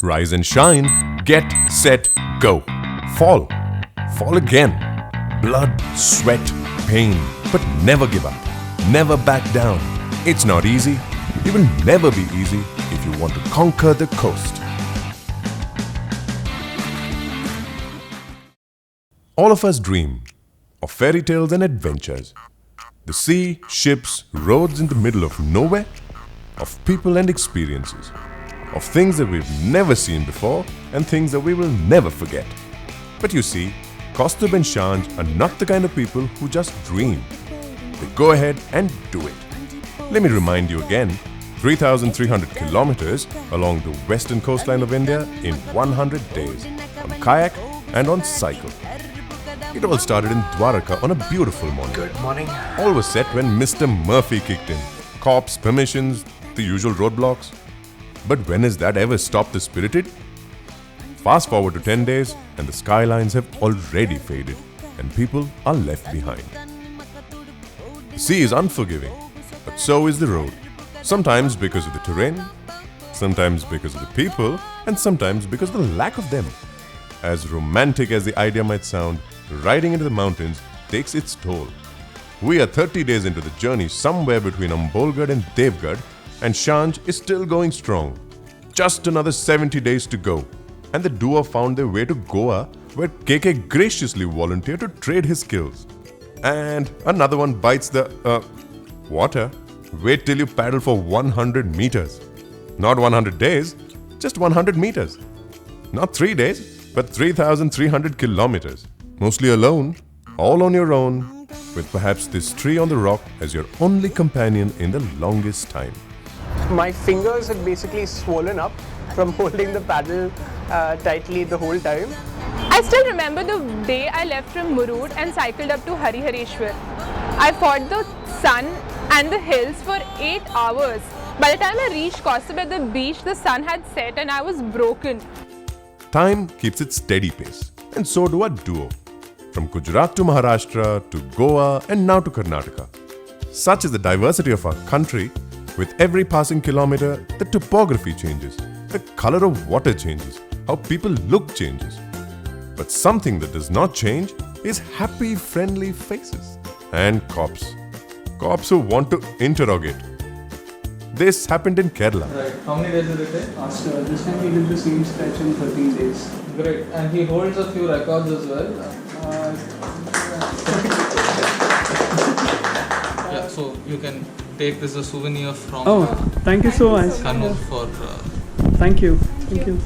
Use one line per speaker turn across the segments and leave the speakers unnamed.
Rise and shine, get, set, go. Fall. Fall again. Blood, sweat, pain. But never give up. Never back down. It's not easy. It will never be easy if you want to conquer the coast. All of us dream of fairy tales and adventures. The sea, ships, roads in the middle of nowhere. Of people and experiences. Of things that we've never seen before and things that we will never forget. But you see, Kaustubh and Shanj are not the kind of people who just dream. They go ahead and do it. Let me remind you again, 3,300 kilometers along the western coastline of India in 100 days, on kayak and on cycle. It all started in Dwarka on a beautiful morning.
Good morning.
All was set when Mr. Murphy kicked in. Cops, permissions, the usual roadblocks. But when has that ever stopped the spirited? Fast forward to 10 days and the skylines have already faded and people are left behind. The sea is unforgiving, but so is the road. Sometimes because of the terrain, sometimes because of the people, and sometimes because of the lack of them. As romantic as the idea might sound, riding into the mountains takes its toll. We are 30 days into the journey somewhere between Ambolgarh and Devgarh, and Shanj is still going strong. Just another 70 days to go. And the duo found their way to Goa, where KK graciously volunteered to trade his skills. And another one bites the, water. Wait till you paddle for 100 meters. Not 100 days, just 100 meters. Not 3 days, but 3,300 kilometers. Mostly alone, all on your own, with perhaps this tree on the rock as your only companion in the longest time.
My fingers had basically swollen up from holding the paddle tightly the whole time.
I still remember the day I left from Murud and cycled up to Harihareshwar. I fought the sun and the hills for 8 hours. By the time I reached Kaustubh at the beach, the sun had set and I was broken.
Time keeps its steady pace, and so do our duo. From Gujarat to Maharashtra to Goa and now to Karnataka. Such is the diversity of our country. With every passing kilometer, the topography changes, the color of water changes, how people look changes. But something that does not change is happy, friendly faces. And cops. Cops who want to interrogate. This happened in Kerala.
Right. How many days did it take?
So this time we did the same stretch in 13 days.
Great. And he holds a few records as well. Yeah, so you can take this as a souvenir from
Thank you so much.
Kannur for...
Thank you. Thank you.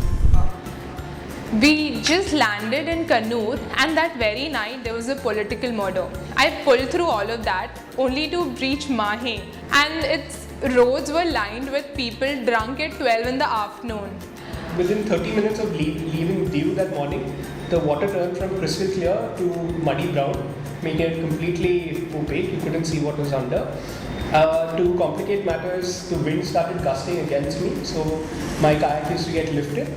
We just landed in Kannur and that very night there was a political murder. I pulled through all of that only to reach Mahe, and its roads were lined with people drunk at 12 in the afternoon.
Within 30 minutes of leaving Diu that morning, the water turned from crystal clear to muddy brown, making it completely opaque. You couldn't see what was under. To complicate matters, the wind started gusting against me, so my kayak used to get lifted.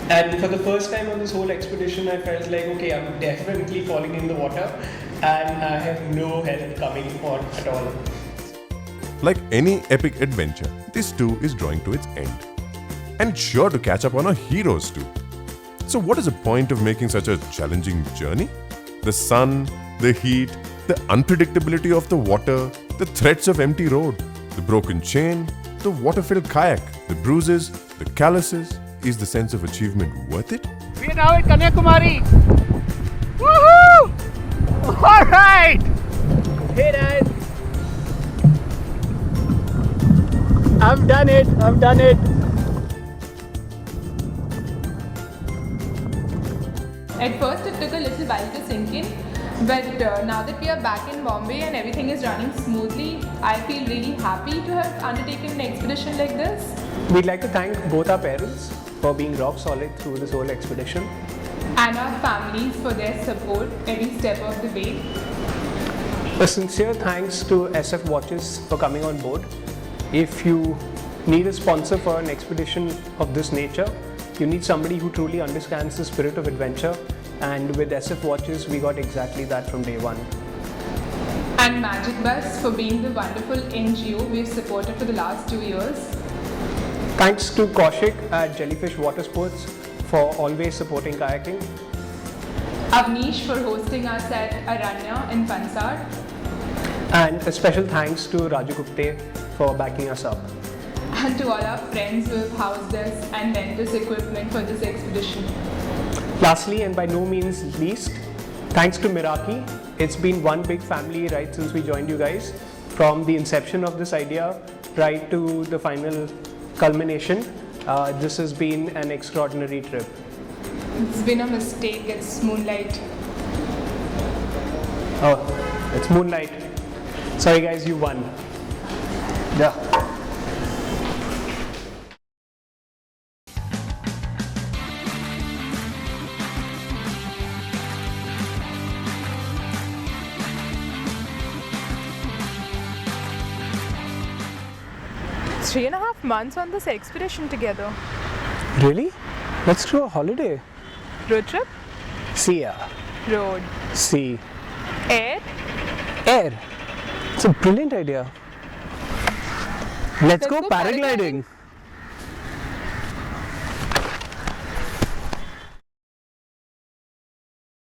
And for the first time on this whole expedition, I felt like, okay, I'm definitely falling in the water and I have no help coming on at all.
Like any epic adventure, this too is drawing to its end. And it's sure to catch up on our heroes too. So what is the point of making such a challenging journey? The sun, the heat, the unpredictability of the water, the threats of empty road, the broken chain, the water-filled kayak, the bruises, the calluses. Is the sense of achievement worth it?
We are now at Kanyakumari. Woohoo! Alright! Hey Dad! I've done it!
At first it took a little while to sink in, but now that we are back in Bombay and everything is running smoothly, I feel really happy to have undertaken an expedition like this.
We'd like to thank both our parents for being rock solid through this whole expedition.
And our families for their support every step of the way.
A sincere thanks to SF Watches for coming on board. If you need a sponsor for an expedition of this nature, you need somebody who truly understands the spirit of adventure, and with SF Watches we got exactly that from day one.
And Magic Bus for being the wonderful NGO we've supported for the last 2 years.
Thanks to Kaushik at Jellyfish Water Sports for always supporting kayaking.
Avnish for hosting us at Aranya in Pansar.
And a special thanks to Raju Gupte for backing us up.
And to all our friends who have housed us and lent us equipment for this expedition.
Lastly, and by no means least, thanks to Miraki. It's been one big family right since we joined you guys. From the inception of this idea right to the final culmination, this has been an extraordinary trip.
It's been a mistake, it's moonlight.
Oh, it's moonlight. Sorry guys, you won. Yeah.
Three and a half months on this expedition together.
Really? Let's do a holiday.
Road trip?
See ya.
Road.
See.
Air?
Air. It's a brilliant idea. Let's go
go
paragliding.